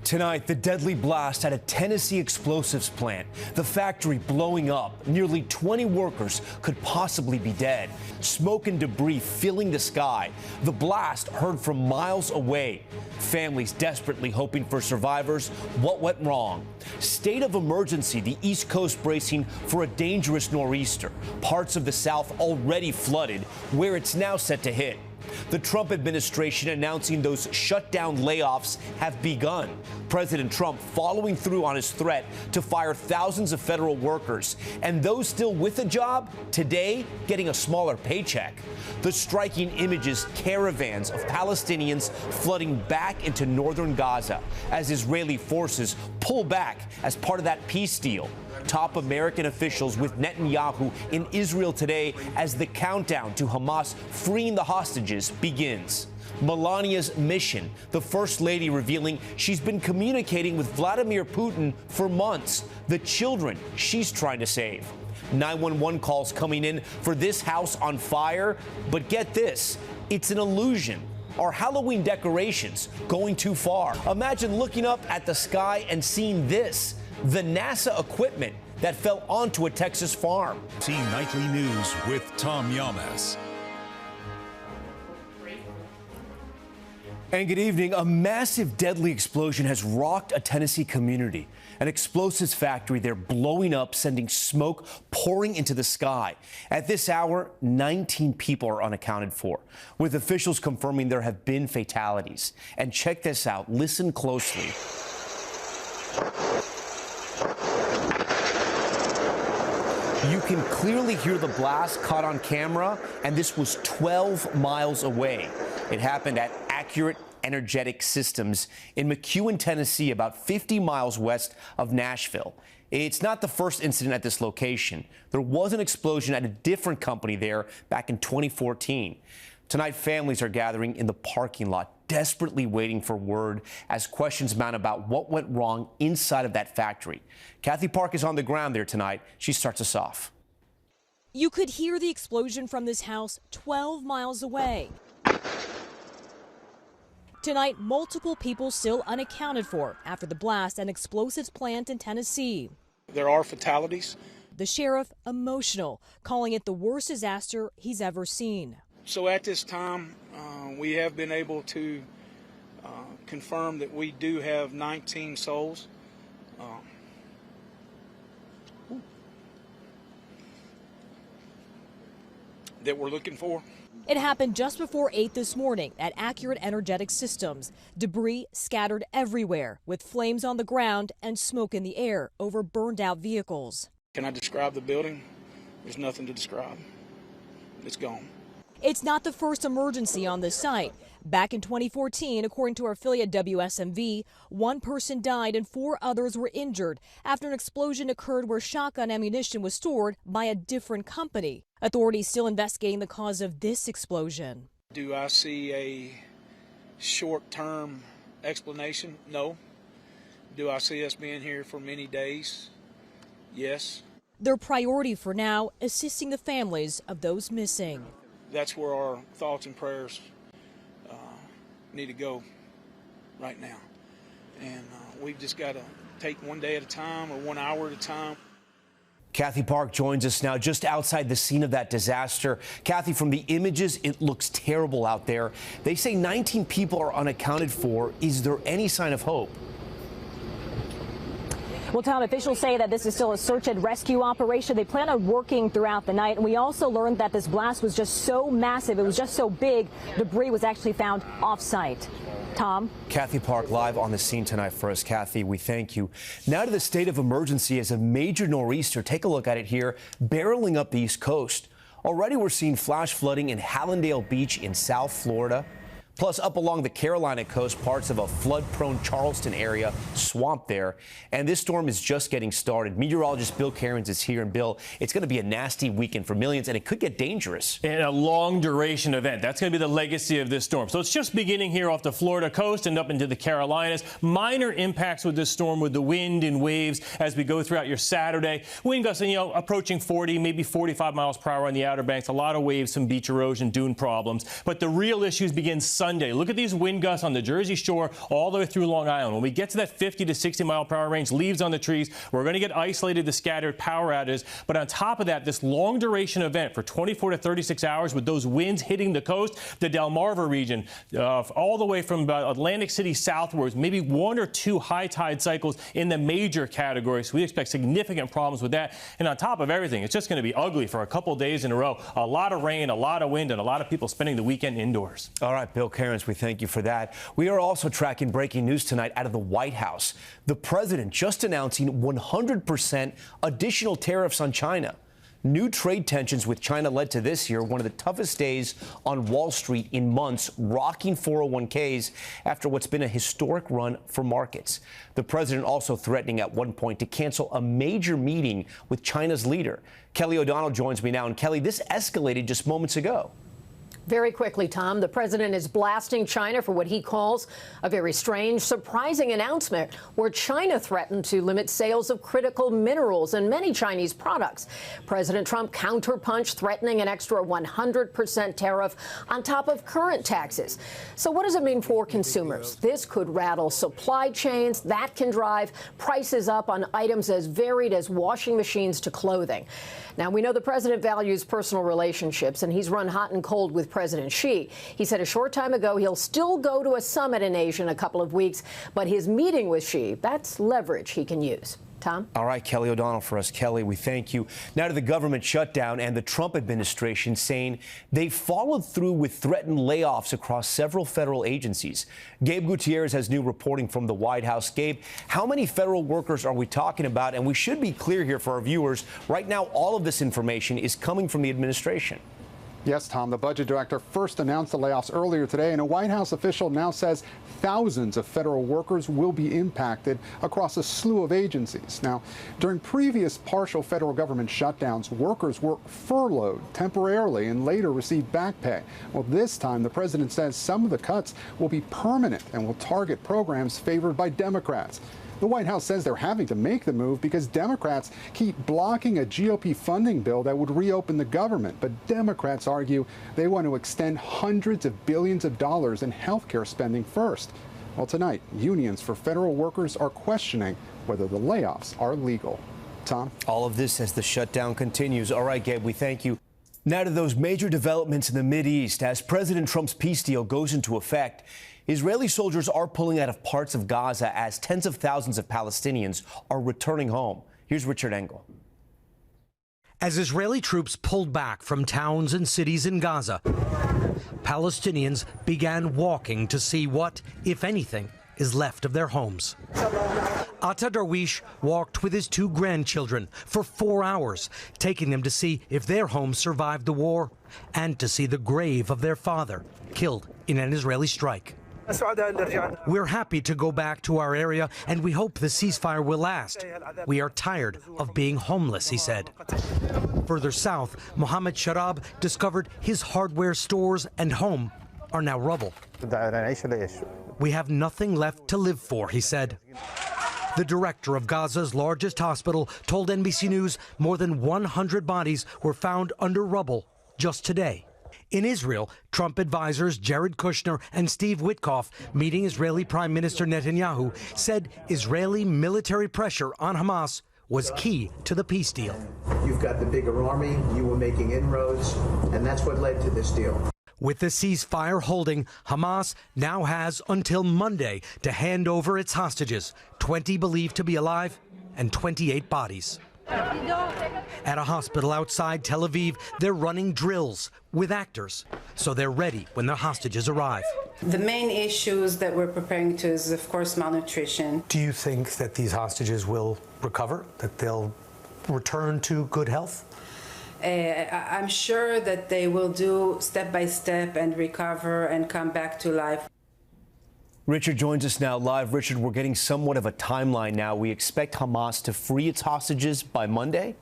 Tonight, the deadly blast at a Tennessee explosives plant. The factory blowing up. Nearly 20 workers could possibly be dead. Smoke and debris filling the sky. The blast heard from miles away. Families desperately hoping for survivors. What went wrong? State of emergency. The East Coast bracing for a dangerous nor'easter. Parts of the South already flooded, where it's now set to hit. The Trump administration announcing those shutdown layoffs have begun. President Trump following through on his threat to fire thousands of federal workers. And those still with a job, today getting a smaller paycheck. The striking images, caravans of Palestinians flooding back into northern Gaza as Israeli forces pull back as part of that peace deal. Top American officials with Netanyahu in Israel today as the countdown to Hamas freeing the hostages begins. Melania's mission, the First Lady revealing she's been communicating with Vladimir Putin for months, the children she's trying to save. 911 calls coming in for this house on fire. But get this, it's an illusion. Are Halloween decorations going too far? Imagine looking up at the sky and seeing this. The NASA equipment that fell onto a Texas farm. See Nightly News with Tom Yamas. And good evening. A massive deadly explosion has rocked a Tennessee community. An explosives factory there blowing up, sending smoke pouring into the sky. At this hour, 19 people are unaccounted for, with officials confirming there have been fatalities. And check this out. Listen closely. You can clearly hear the blast caught on camera, and this was 12 miles away. It happened at Accurate Energetic Systems in McEwen, Tennessee, about 50 miles west of Nashville. It's not the first incident at this location. There was an explosion at a different company there back in 2014. Tonight, families are gathering in the parking lot, desperately waiting for word as questions mount about what went wrong inside of that factory. Kathy Park is on the ground there tonight. She starts us off. You could hear the explosion from this house 12 miles away. Tonight, multiple people still unaccounted for after the blast at an explosives plant in Tennessee. There are fatalities. The sheriff emotional, calling it the worst disaster he's ever seen. So at this time, we have been able to confirm that we do have 19 souls. That we're looking for. It happened just before 8 this morning at Accurate Energetic Systems. Debris scattered everywhere with flames on the ground and smoke in the air over burned out vehicles. Can I describe the building? There's nothing to describe. It's gone. It's not the first emergency on this site. Back in 2014, according to our affiliate WSMV, one person died and 4 others were injured after an explosion occurred where shotgun ammunition was stored by a different company. Authorities still investigating the cause of this explosion. Do I see a short-term explanation? No. Do I see us being here for many days? Yes. Their priority for now, assisting the families of those missing. That's where our thoughts and prayers need to go right now. And we've just got to take one day at a time or 1 hour at a time. Kathy Park joins us now just outside the scene of that disaster. Kathy, from the images, it looks terrible out there. They say 19 people are unaccounted for. Is there any sign of hope? Well, Tom, officials say that this is still a search and rescue operation. They plan on working throughout the night. And we also learned that this blast was just so massive. It was just so big. Debris was actually found off-site. Tom? Kathy Park live on the scene tonight for us. Kathy, we thank you. Now to the state of emergency as a major nor'easter. Take a look at it here, barreling up the East Coast. Already we're seeing flash flooding in Hallandale Beach in South Florida. Plus, up along the Carolina coast, parts of a flood-prone Charleston area, swamp there. And this storm is just getting started. Meteorologist Bill Cairns is here. And, Bill, it's going to be a nasty weekend for millions, and it could get dangerous. And a long-duration event. That's going to be the legacy of this storm. So it's just beginning here off the Florida coast and up into the Carolinas. Minor impacts with this storm with the wind and waves as we go throughout your Saturday. Wind gusts, approaching 40, maybe 45 miles per hour on the Outer Banks. A lot of waves, some beach erosion, dune problems. But the real issues begin Sunday Sunday. Look at these wind gusts on the Jersey Shore all the way through Long Island. When we get to that 50 to 60 mile per hour range, leaves on the trees, we're going to get isolated to scattered power outages. But on top of that, this long duration event for 24 to 36 hours with those winds hitting the coast, the Delmarva region, all the way from Atlantic City southwards, maybe 1 or 2 high tide cycles in the major categories. So we expect significant problems with that. And on top of everything, it's just going to be ugly for a couple of days in a row. A lot of rain, a lot of wind, and a lot of people spending the weekend indoors. All right, Bill Cairns, we thank you for that. We are also tracking breaking news tonight out of the White House. The president just announcing 100% additional tariffs on China. New trade tensions with China led to this year one of the toughest days on Wall Street in months, rocking 401ks after what's been a historic run for markets. The president also threatening at one point to cancel a major meeting with China's leader. Kelly O'Donnell joins me now. And Kelly, this escalated just moments ago. Very quickly, Tom, the president is blasting China for what he calls a very strange, surprising announcement where China threatened to limit sales of critical minerals and many Chinese products. President Trump counterpunched, threatening an extra 100% tariff on top of current taxes. So what does it mean for consumers? This could rattle supply chains. That can drive prices up on items as varied as washing machines to clothing. Now, we know the president values personal relationships, and he's run hot and cold with President Xi. He said a short time ago he'll still go to a summit in Asia in a couple of weeks, but his meeting with Xi, that's leverage he can use. Tom? All right, Kelly O'Donnell for us. Kelly, we thank you. Now to the government shutdown and the Trump administration saying they followed through with threatened layoffs across several federal agencies. Gabe Gutierrez has new reporting from the White House. Gabe, how many federal workers are we talking about? And we should be clear here for our viewers. Right now, all of this information is coming from the administration. Yes, Tom, the budget director first announced the layoffs earlier today, and a White House official now says thousands of federal workers will be impacted across a slew of agencies. Now, during previous partial federal government shutdowns, workers were furloughed temporarily and later received back pay. Well, this time, the president says some of the cuts will be permanent and will target programs favored by Democrats. The White House says they're having to make the move because Democrats keep blocking a GOP funding bill that would reopen the government. But Democrats argue they want to extend hundreds of billions of dollars in health care spending first. Well, tonight, unions for federal workers are questioning whether the layoffs are legal. Tom? All of this as the shutdown continues. All right, Gabe, we thank you. Now to those major developments in the Mideast. As President Trump's peace deal goes into effect, Israeli soldiers are pulling out of parts of Gaza as tens of thousands of Palestinians are returning home. Here's Richard Engel. As Israeli troops pulled back from towns and cities in Gaza, Palestinians began walking to see what, if anything, is left of their homes. Atta Darwish walked with his 2 grandchildren for 4 hours, taking them to see if their homes survived the war and to see the grave of their father, killed in an Israeli strike. We're happy to go back to our area, and we hope the ceasefire will last. We are tired of being homeless, he said. Further south, Mohammed Sharab discovered his hardware stores and home are now rubble. We have nothing left to live for, he said. The director of Gaza's largest hospital told NBC News more than 100 bodies were found under rubble just today. In Israel, Trump advisors Jared Kushner and Steve Witkoff, meeting Israeli Prime Minister Netanyahu, said Israeli military pressure on Hamas was key to the peace deal. You've got the bigger army, you were making inroads, and that's what led to this deal. With the ceasefire holding, Hamas now has until Monday to hand over its hostages, 20 believed to be alive and 28 bodies. At a hospital outside Tel Aviv, they're running drills with actors, so they're ready when their hostages arrive. The main issues that we're preparing to is, of course, malnutrition. Do you think that these hostages will recover, that they'll return to good health? I'm sure that they will do step by step and recover and come back to life. Richard joins us now live. Richard, we're getting somewhat of a timeline now. We expect Hamas to free its hostages by Monday?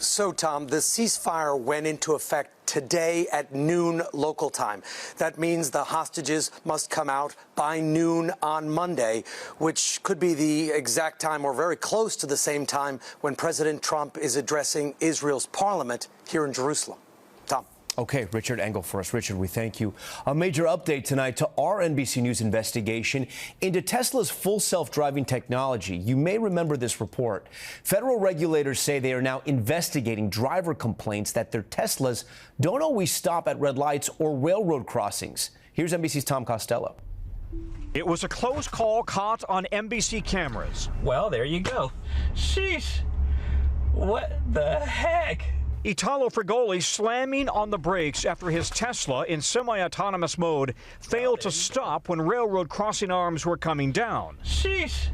So, Tom, the ceasefire went into effect today at noon local time. That means the hostages must come out by noon on Monday, which could be the exact time or very close to the same time when President Trump is addressing Israel's parliament here in Jerusalem. Tom. Okay, Richard Engel for us. Richard, we thank you. A major update tonight to our NBC News investigation into Tesla's full self-driving technology. You may remember this report. Federal regulators say they are now investigating driver complaints that their Teslas don't always stop at red lights or railroad crossings. Here's NBC's Tom Costello. It was a close call caught on NBC cameras. Well, there you go. Sheesh. What the heck? Italo Frigoli slamming on the brakes after his Tesla in semi-autonomous mode failed to stop when railroad crossing arms were coming down. Sheesh.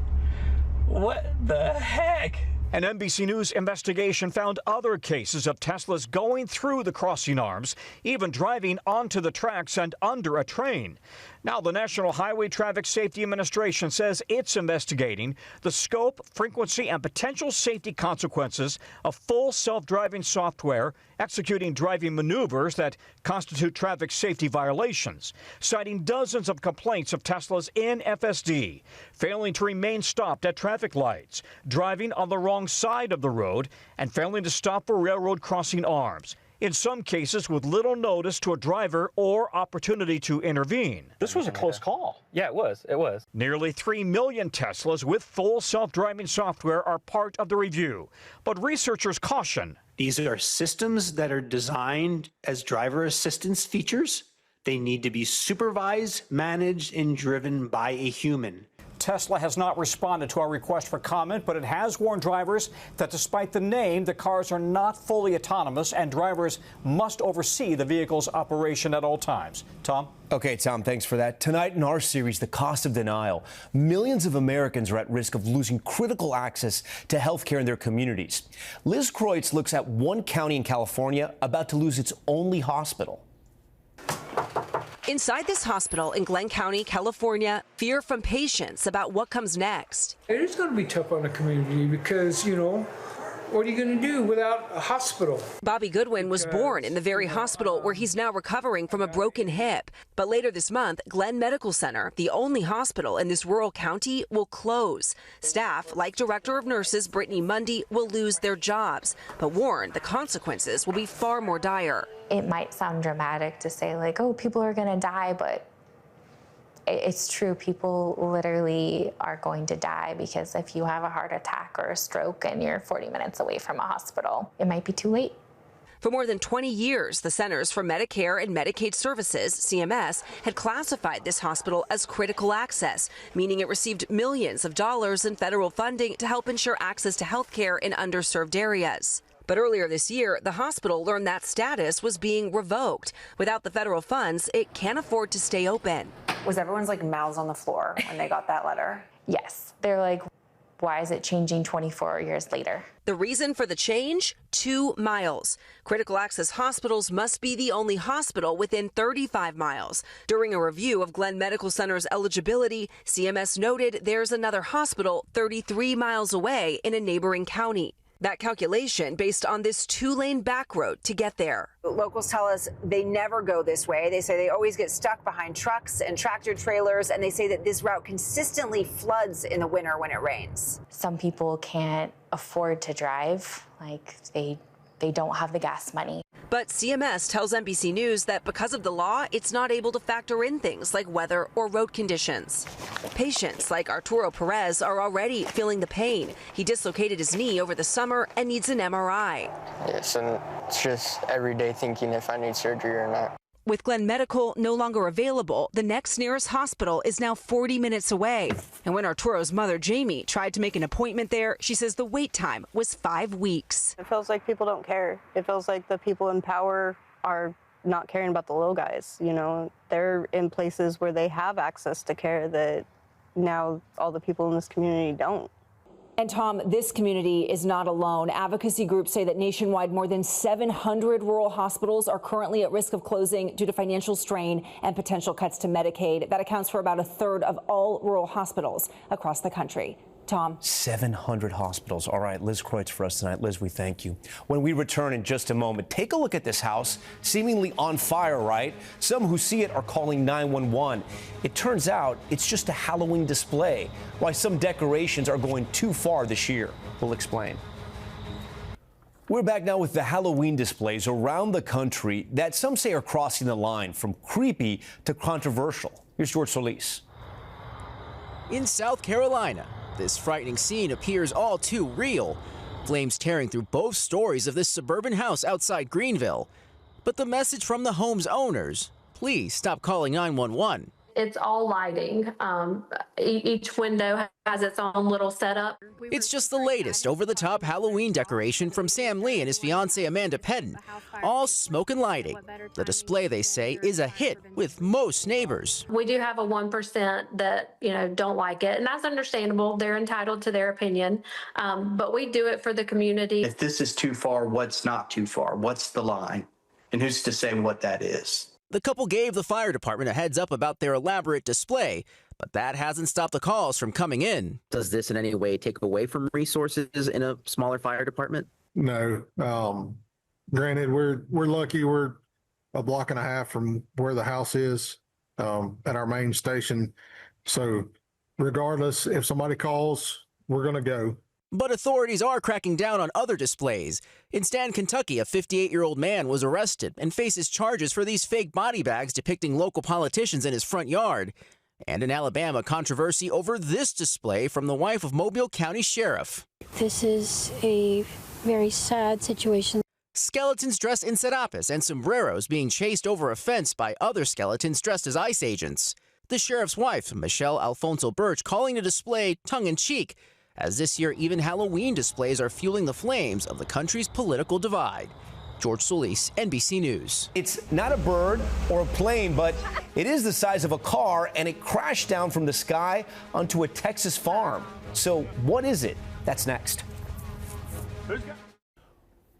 What the heck? An NBC News investigation found other cases of Teslas going through the crossing arms, even driving onto the tracks and under a train. Now, the National Highway Traffic Safety Administration says it's investigating the scope, frequency, and potential safety consequences of full self-driving software executing driving maneuvers that constitute traffic safety violations, citing dozens of complaints of Teslas in FSD, failing to remain stopped at traffic lights, driving on the wrong side of the road, and failing to stop for railroad crossing arms, in some cases with little notice to a driver or opportunity to intervene. This was a close call. Yeah, it was. It was. Nearly 3 million Teslas with full self-driving software are part of the review. But researchers caution. These are systems that are designed as driver assistance features. They need to be supervised, managed, and driven by a human. Tesla has not responded to our request for comment, but it has warned drivers that despite the name, the cars are not fully autonomous and drivers must oversee the vehicle's operation at all times. Tom? Okay, Tom, thanks for that. Tonight in our series, The Cost of Denial, millions of Americans are at risk of losing critical access to health care in their communities. Liz Kreutz looks at one county in California about to lose its only hospital. Inside this hospital in Glenn County, California, fear from patients about what comes next. It is going to be tough on the community because, what are you going to do without a hospital? Bobby Goodwin was born in the very hospital where he's now recovering from a broken hip. But later this month, Glenn Medical Center, the only hospital in this rural county, will close. Staff, like Director of Nurses Brittany Mundy, will lose their jobs, but warn the consequences will be far more dire. It might sound dramatic to say, like, oh, people are going to die, but it's true. People literally are going to die because if you have a heart attack or a stroke and you're 40 minutes away from a hospital, it might be too late. For more than 20 years, the Centers for Medicare and Medicaid Services, CMS, had classified this hospital as critical access, meaning it received millions of dollars in federal funding to help ensure access to health care in underserved areas. But earlier this year, the hospital learned that status was being revoked. Without the federal funds, it can't afford to stay open. Was everyone's mouths on the floor when they got that letter? Yes. They're like, why is it changing 24 years later? The reason for the change? 2 miles. Critical access hospitals must be the only hospital within 35 miles. During a review of Glenn Medical Center's eligibility, CMS noted there's another hospital 33 miles away in a neighboring county. That calculation based on this 2-lane back road to get there. Locals tell us they never go this way. They say they always get stuck behind trucks and tractor trailers, and they say that this route consistently floods in the winter when it rains. Some people can't afford to drive, they don't have the gas money. But CMS tells NBC News that because of the law, it's not able to factor in things like weather or road conditions. Patients like Arturo Perez are already feeling the pain. He dislocated his knee over the summer and needs an MRI. Yes, and it's just every day thinking if I need surgery or not. With Glenn Medical no longer available, the next nearest hospital is now 40 minutes away. And when Arturo's mother, Jamie, tried to make an appointment there, she says the wait time was 5 weeks. It feels like people don't care. It feels like the people in power are not caring about the little guys. They're in places where they have access to care that now all the people in this community don't. And Tom, this community is not alone. Advocacy groups say that nationwide, more than 700 rural hospitals are currently at risk of closing due to financial strain and potential cuts to Medicaid. That accounts for about a third of all rural hospitals across the country. Tom. 700 hospitals. All right, Liz Kreutz for us tonight. Liz, we thank you. When we return in just a moment, take a look at this house, seemingly on fire, right? Some who see it are calling 911. It turns out it's just a Halloween display. Why some decorations are going too far this year. We'll explain. We're back now with the Halloween displays around the country that some say are crossing the line from creepy to controversial. Here's George Solis. In South Carolina, this frightening scene appears all too real. Flames tearing through both stories of this suburban house outside Greenville. But the message from the home's owners, please stop calling 911. It's all lighting. Each window has its own little setup. It's just the latest over-the-top Halloween decoration from Sam Lee and his fiancée Amanda Pedden. All smoke and lighting. The display, they say, is a hit with most neighbors. We do have a 1% that, don't like it, and that's understandable. They're entitled to their opinion, but we do it for the community. If this is too far, what's not too far? What's the line? And who's to say what that is? The couple gave the fire department a heads up about their elaborate display, but that hasn't stopped the calls from coming in. Does this in any way take away from resources in a smaller fire department? No. Granted, we're lucky we're a block and a half from where the house is at our main station. So regardless, if somebody calls, we're going to go. But authorities are cracking down on other displays. In Stanton, Kentucky, a 58-year-old man was arrested and faces charges for these fake body bags depicting local politicians in his front yard. And in Alabama, controversy over this display from the wife of Mobile County Sheriff. This is a very sad situation. Skeletons dressed in serapes and sombreros being chased over a fence by other skeletons dressed as ICE agents. The sheriff's wife, Michelle Alfonso Birch, calling the display tongue-in-cheek, as this year even Halloween displays are fueling the flames of the country's political divide. George Solis, NBC News. It's not a bird or a plane, but it is the size of a car, and it crashed down from the sky onto a Texas farm. So what is it? That's next.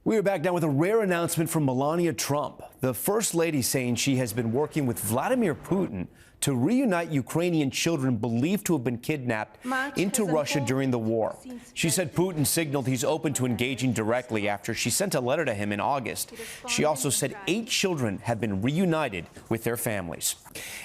We are back now with a rare announcement from Melania Trump, the First Lady, saying she has been working with Vladimir Putin to reunite Ukrainian children believed to have been kidnapped into Russia during the war. She said Putin signaled he's open to engaging directly after she sent a letter to him in August. She also said 8 children have been reunited with their families.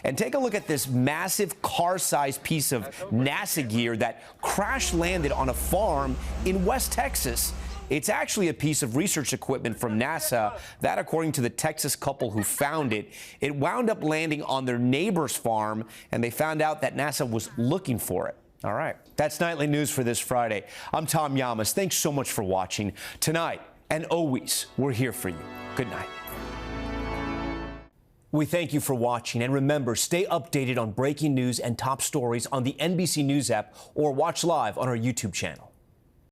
And take a look at this massive car-sized piece of NASA gear that crash-landed on a farm in West Texas. It's actually a piece of research equipment from NASA that, according to the Texas couple who found it, it wound up landing on their neighbor's farm, and they found out that NASA was looking for it. All right. That's Nightly News for this Friday. I'm Tom Llamas. Thanks so much for watching. Tonight, and always, we're here for you. Good night. We thank you for watching, and remember, stay updated on breaking news and top stories on the NBC News app or watch live on our YouTube channel.